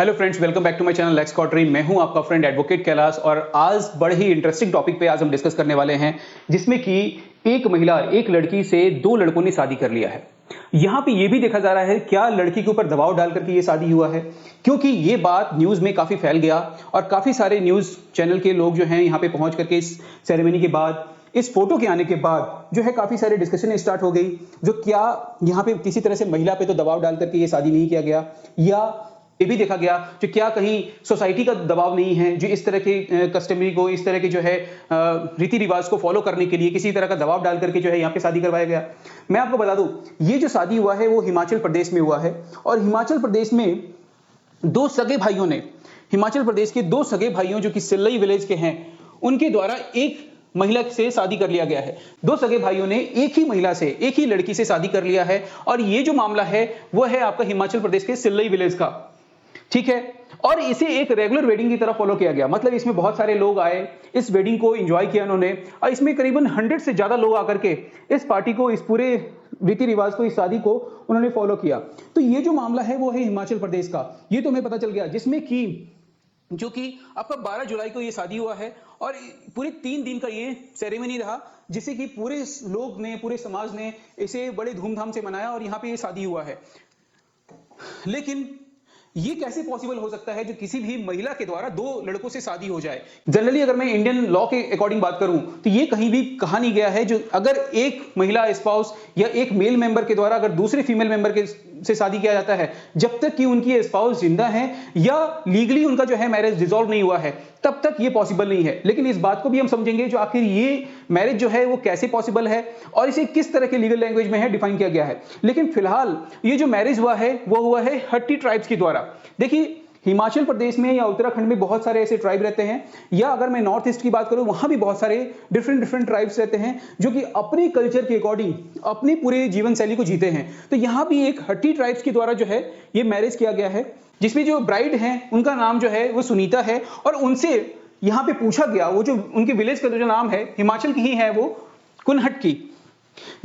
Hello friends, welcome back to my channel let's cautery. मैं हूं आपका फ्रेंड एडवोकेट कैलाश और आज बड़े ही इंटरेस्टिंग टॉपिक पे आज हम डिस्कस करने वाले हैं, जिसमें कि एक महिला एक लड़की से दो लड़कों ने शादी कर लिया है। यहां पे ये भी देखा जा रहा है क्या लड़की के ऊपर दबाव डाल करके ये शादी हुआ है, क्योंकि ये बात न्यूज में काफी फैल गया और काफी सारे न्यूज चैनल के लोग जो हैं यहाँ पे पहुंच करके इस सेरेमनी के बाद, इस फोटो के आने के बाद जो है काफी सारे डिस्कशन स्टार्ट हो गई। जो क्या यहाँ पे किसी तरह से महिला पे तो दबाव डाल करके ये शादी नहीं किया गया, या ये भी देखा गया जो क्या कहीं सोसाइटी का दबाव नहीं है जो इस तरह के कस्टमरी को, इस तरह के जो है रीति रिवाज को फॉलो करने के लिए किसी तरह का दबाव डाल करके जो है यहाँ पे शादी करवाया गया। मैं आपको बता दूं, ये जो शादी हुआ है वो हिमाचल प्रदेश में हुआ है और हिमाचल प्रदेश में दो सगे भाइयों ने, हिमाचल प्रदेश के दो सगे भाइयों जो कि सिल्लई विलेज के हैं, उनके द्वारा एक महिला से शादी कर लिया गया है। दो सगे भाइयों ने एक ही महिला से, एक ही लड़की से शादी कर लिया है और ये जो मामला है वो है आपका हिमाचल प्रदेश के सिल्लई विलेज का, ठीक है। और इसे एक रेगुलर वेडिंग की तरह फॉलो किया गया, मतलब इसमें बहुत सारे लोग आए, इस वेडिंग को एंजॉय किया उन्होंने और इसमें करीबन 100 से ज्यादा लोग आकर के इस पार्टी को, इस पूरे रीति रिवाज को, इस शादी को उन्होंने फॉलो किया। तो ये जो मामला है वो है हिमाचल प्रदेश का, ये तो हमें पता चल गया, जिसमें कि जो कि आपका 12 जुलाई को ये शादी हुआ है और पूरे 3 दिन का ये सेरेमनी रहा, जिसे कि पूरे लोग ने, पूरे समाज ने इसे बड़े धूमधाम से मनाया और यहाँ पे ये शादी हुआ है। लेकिन ये कैसे पॉसिबल हो सकता है जो किसी भी महिला के द्वारा दो लड़कों से शादी हो जाए? जनरली अगर मैं इंडियन लॉ के अकॉर्डिंग बात करूं तो ये कहीं भी कहा नहीं गया है जो अगर एक महिला स्पाउस या एक मेल मेंबर के द्वारा अगर दूसरे फीमेल मेंबर के से शादी किया जाता है, जब तक कि उनकी स्पाउस जिंदा है या लीगली उनका जो है मैरिज डिसॉल्व नहीं हुआ है, तब तक ये पॉसिबल नहीं है। लेकिन इस बात को भी हम समझेंगे जो आखिर ये मैरिज जो है वो कैसे पॉसिबल है और इसे किस तरह के लीगल लैंग्वेज में है डिफाइन किया गया है। लेकिन फिलहाल ये जो मैरिज हुआ है वो हुआ है हट्टी ट्राइब्स के द्वारा। देखिए, हिमाचल प्रदेश में या उत्तराखंड में बहुत सारे ऐसे ट्राइब रहते हैं, या अगर मैं नॉर्थ ईस्ट की बात करूं वहां भी बहुत सारे डिफरेंट ट्राइब्स रहते हैं जो कि अपने कल्चर के अकॉर्डिंग अपनी पूरे जीवन शैली को जीते हैं। तो यहां भी एक हट्टी ट्राइब्स के द्वारा जो है ये मैरिज किया गया है, जिसमें जो ब्राइड है उनका नाम जो है वो सुनीता है और उनसे यहां पे पूछा गया, वो जो उनके विलेज का जो नाम है हिमाचल की ही है, वो कुनहट की।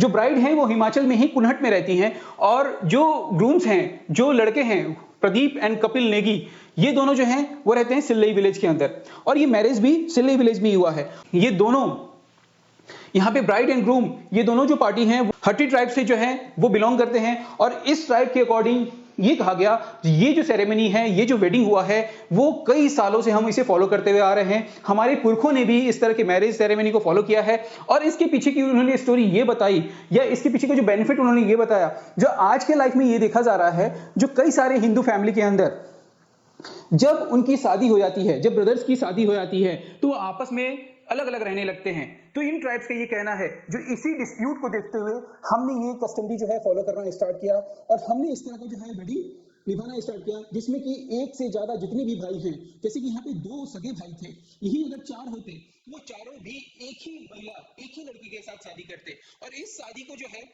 जो ब्राइड है वो हिमाचल में ही कुनहट में रहती हैं और जो ग्रूम्स हैं, जो लड़के हैं, प्रदीप एंड कपिल नेगी, ये दोनों जो हैं वो रहते हैं सिल्लई विलेज के अंदर और ये मैरिज भी सिल्लई विलेज में ही हुआ है। ये दोनों यहाँ पे ब्राइड एंड ग्रूम, ये दोनों जो पार्टी हैं हट्टी ट्राइब से जो है वो बिलोंग करते हैं और इस ट्राइब के अकॉर्डिंग ये कहा गया ये जो सेरेमनी है, ये जो वेडिंग हुआ है वो कई सालों से हम इसे फॉलो करते हुए आ रहे हैं। हमारे पुरखों ने भी इस तरह के मैरिज सेरेमनी को फॉलो किया है और इसके पीछे की उन्होंने स्टोरी ये बताई, या इसके पीछे का जो बेनिफिट उन्होंने ये बताया, जो आज के लाइफ में ये देखा जा रहा है, जो कई सारे हिंदू फैमिली के अंदर जब उनकी शादी हो जाती है, जब ब्रदर्स की शादी हो जाती है तो आपस में अलग अलग रहने लगते हैं। तो इन ट्राइब्स का ये कहना है जो इसी डिस्प्यूट को देखते हुए हमने ये कस्टमरी जो है फॉलो करना स्टार्ट किया और हमने इस तरह का जो है वेडिंग निभाना स्टार्ट किया, जिसमें कि एक से ज्यादा जितने भी भाई हैं, जैसे कि यहाँ पे दो सगे भाई थे, यही अगर 4 होते वो चारों भी एक ही महिला, एक ही लड़की के साथ शादी करते और इस शादी को जो है,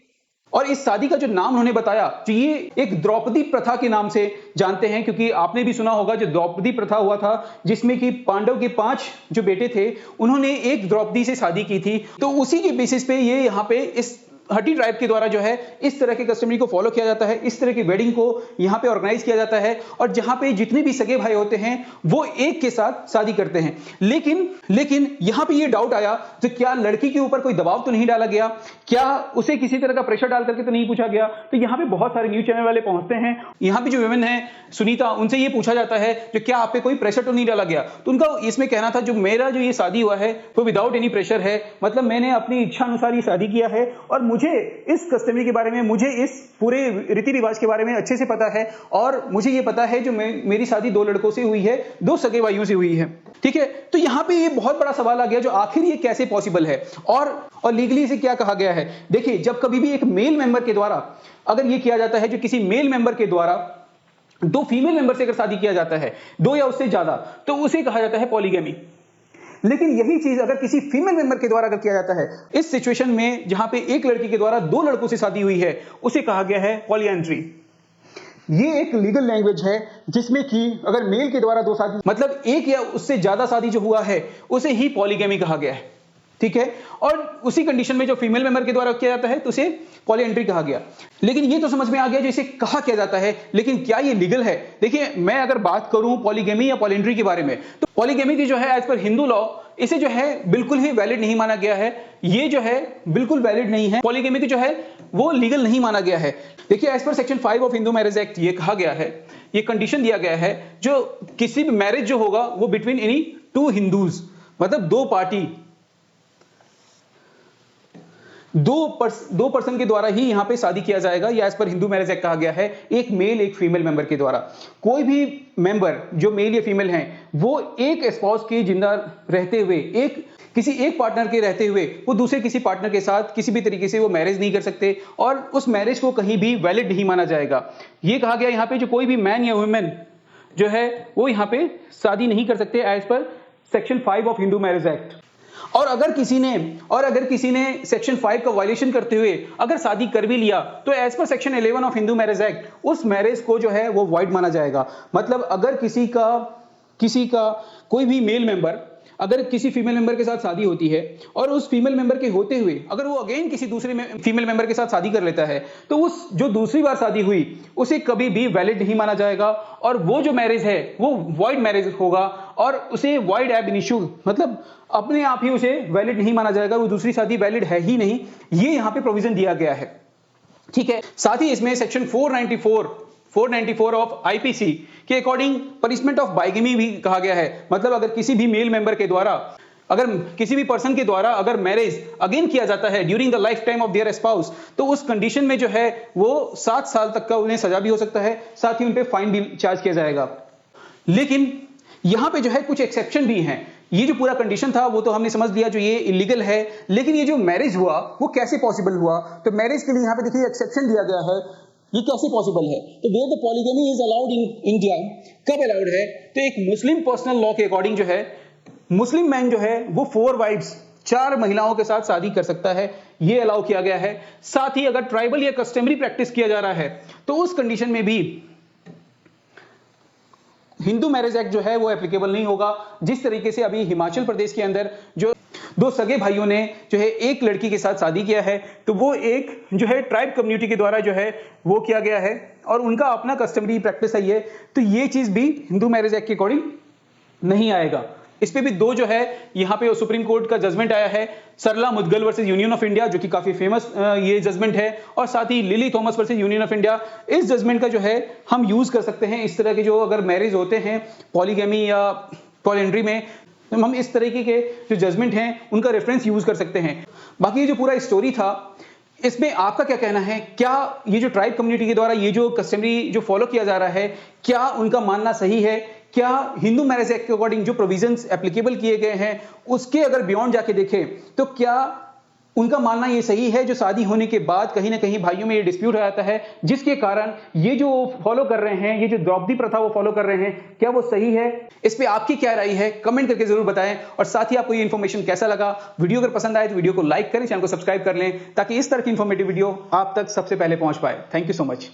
और इस शादी का जो नाम उन्होंने बताया तो ये एक द्रौपदी प्रथा के नाम से जानते हैं, क्योंकि आपने भी सुना होगा जो द्रौपदी प्रथा हुआ था, जिसमें कि पांडव के 5 जो बेटे थे उन्होंने एक द्रौपदी से शादी की थी। तो उसी के बेसिस पे ये यहाँ पे इस हट्टी ट्राइब के द्वारा जो है इस तरह के कस्टमरी को फॉलो किया जाता है, इस तरह की वेडिंग को यहाँ पे ऑर्गेनाइज किया जाता है और जहाँ पे जितने भी सगे भाई होते हैं वो एक के साथ शादी करते हैं। लेकिन यहाँ पे ये डाउट आया तो क्या लड़की के ऊपर कोई दबाव तो नहीं डाला गया, क्या उसे किसी तरह का प्रेशर डाल करके तो नहीं पूछा गया? तो यहाँ पे बहुत सारे न्यूज चैनल वाले पहुंचते हैं, यहाँ पे जो वुमेन है सुनीता, उनसे ये पूछा जाता है जो क्या आप पे कोई प्रेशर तो नहीं डाला गया? तो उनका इसमें कहना था जो मेरा जो ये शादी हुआ है वो विदाउट एनी प्रेशर है, मतलब मैंने अपनी इच्छा अनुसार ये शादी किया है और मुझे इस कस्टमरी के बारे में, मुझे इस पूरे रीति रिवाज के बारे में अच्छे से पता है और मुझे ये पता है जो मेरी शादी 2 लड़कों से हुई है, 2 सगे भाइयों से हुई है, ठीक है। तो यहाँ पे ये बहुत बड़ा सवाल आ गया जो आखिर ये कैसे पॉसिबल है और लीगली इसे क्या कहा गया है। देखिए, जब कभी भी एक मेल मेंबर के द्वारा अगर ये किया जाता है, जो किसी मेल मेंबर के द्वारा 2 फीमेल मेंबर से अगर शादी किया जाता है, 2 या उससे ज्यादा, तो उसे कहा जाता है पॉलीगैमी। लेकिन यही चीज अगर किसी फीमेल मेंबर के द्वारा अगर किया जाता है, इस सिचुएशन में जहां पे एक लड़की के द्वारा 2 लड़कों से शादी हुई है, उसे कहा गया है पॉलीएंड्री। ये एक लीगल लैंग्वेज है जिसमें कि अगर मेल के द्वारा 2 शादी, मतलब एक या उससे ज्यादा शादी जो हुआ है, उसे ही पॉलीगैमी कहा गया है, ठीक है, और उसी कंडीशन में जो फीमेल मेंबर के द्वारा किया जाता है तो उसे पॉलीएंड्री कहा गया। लेकिन ये तो समझ में आ गया जैसे कहा किया जाता है, लेकिन क्या ये लीगल है? देखिए, मैं अगर बात करूं पॉलीगेमी या पॉलीएंड्री के बारे में, तो पॉलीगेमी की जो है एज पर हिंदू लॉ इसे जो है बिल्कुल ही वैलिड नहीं माना गया है। ये जो है बिल्कुल वैलिड नहीं है। पॉलीगेमी की जो है वो लीगल नहीं माना गया है। देखिए, as per section 5 of Hindu marriage act ये कहा गया है, ये कंडीशन दिया गया है, जो किसी भी मैरिज जो होगा वो बिटवीन एनी टू हिंदूज, मतलब दो पार्टी, दो पर्सन के द्वारा ही यहां पे शादी किया जाएगा। या as per Hindu marriage act कहा गया है, एक मेल एक फीमेल मेंबर के द्वारा। कोई भी मेंबर जो मेल या फीमेल हैं वो एक स्पाउस के जिंदा रहते हुए, किसी एक पार्टनर के रहते हुए वो दूसरे किसी पार्टनर के साथ किसी भी तरीके से वो मैरिज नहीं कर सकते और उस मैरिज को कहीं भी वैलिड नहीं माना जाएगा। ये कहा गया यहां पे जो कोई भी मैन या वुमेन जो है वो यहां पे शादी नहीं कर सकते as per section 5 of Hindu marriage act. और अगर किसी ने सेक्शन 5 का वायलेशन करते हुए अगर शादी कर भी लिया तो as per section 11 of Hindu marriage act उस मैरिज को जो है वो वॉइड माना जाएगा। मतलब अगर किसी का कोई भी मेल मेंबर अगर किसी फीमेल मेंबर के साथ शादी होती है और उस फीमेल मेंबर के होते हुए अगर वो अगेन किसी दूसरे फीमेल मेंबर के साथ शादी कर लेता है तो उस जो दूसरी बार शादी हुई उसे कभी भी वैलिड नहीं माना जाएगा और वो जो मैरिज है वो वॉइड मैरिज होगा और उसे वॉइड एब इनिशियो, मतलब अपने आप ही उसे वैलिड नहीं माना जाएगा। वो दूसरी शादी वैलिड है ही नहीं, ये यहां पे प्रोविजन दिया गया है। ठीक है, साथ ही इसमें सेक्शन 494 ऑफ आईपीसी के अकॉर्डिंग पनिशमेंट ऑफ बाइगेमी भी कहा गया है। मतलब अगर किसी भी मेल मेंबर के द्वारा अगर किसी भी पर्सन के द्वारा अगर मैरिज अगेन किया जाता है during the life time of their spouse, तो उस कंडीशन में जो है वो 7 साल तक का उन्हें सजा भी हो सकता है, साथ ही उन पे फाइन भी चार्ज किया जाएगा। लेकिन यहां पे जो है कुछ एक्सेप्शन भी हैं। ये जो पूरा कंडीशन था वो तो हमने समझ लिया जो ये इलीगल है, लेकिन ये जो मैरिज हुआ वो कैसे पॉसिबल हुआ? तो मैरिज के लिए यहां पे देखिए एक्सेप्शन दिया गया है। ये कैसे पॉसिबल है? तो where the polygamy is allowed in India, कब अलाउड है? तो एक मुस्लिम पर्सनल लॉ के अकॉर्डिंग जो है मुस्लिम मैन जो है वो 4 वाइफ्स 4 महिलाओं के साथ शादी कर सकता है, ये अलाउ किया गया है। साथ ही अगर ट्राइबल या कस्टमरी प्रैक्टिस किया जा रहा है तो उस कंडीशन में भी हिंदू मैरिज एक्ट जो है वो एप्लीकेबल नहीं होगा। जिस तरीके से अभी हिमाचल प्रदेश के अंदर जो 2 सगे भाइयों ने जो है एक लड़की के साथ शादी किया है, तो वो एक जो है ट्राइब कम्युनिटी के द्वारा जो है वो किया गया है और उनका अपना कस्टमरी प्रैक्टिस है ये, तो ये चीज भी हिंदू मैरिज एक्ट के अकॉर्डिंग नहीं आएगा। इस पे भी 2 जो है यहाँ पे सुप्रीम कोर्ट का जजमेंट आया है, Sarla Mudgal versus union of India, जो कि काफी फेमस ये जजमेंट है, और साथ ही Lily Thomas versus union of India. इस जजमेंट का जो है हम यूज कर सकते हैं इस तरह के जो अगर मैरिज होते हैं पॉलीगेमी या पॉलीएंड्री में, तो हम इस तरीके के जो जजमेंट हैं उनका रेफरेंस यूज कर सकते हैं। बाकी ये जो पूरा स्टोरी था इसमें आपका क्या कहना है? क्या ये जो ट्राइब कम्युनिटी के द्वारा ये जो कस्टमरी जो फॉलो किया जा रहा है, क्या उनका मानना सही है? क्या हिंदू मैरिज एक्ट के अकॉर्डिंग जो प्रोविजंस एप्लीकेबल किए गए हैं उसके अगर बियॉन्ड जाके देखें तो क्या उनका मानना ये सही है जो शादी होने के बाद कहीं ना कहीं भाइयों में ये डिस्प्यूट हो जाता है जिसके कारण ये जो फॉलो कर रहे हैं, ये जो द्रौपदी प्रथा वो फॉलो कर रहे हैं, क्या वो सही है? इस पे आपकी क्या राय है? कमेंट करके जरूर बताएं। और साथ ही आपको ये इन्फॉर्मेशन कैसा लगा? वीडियो अगर पसंद आए तो वीडियो को लाइक करें, चैनल को सब्सक्राइब कर लें ताकि इस तरह की इंफॉर्मेटिव वीडियो आप तक सबसे पहले पहुंच पाए। Thank you so much.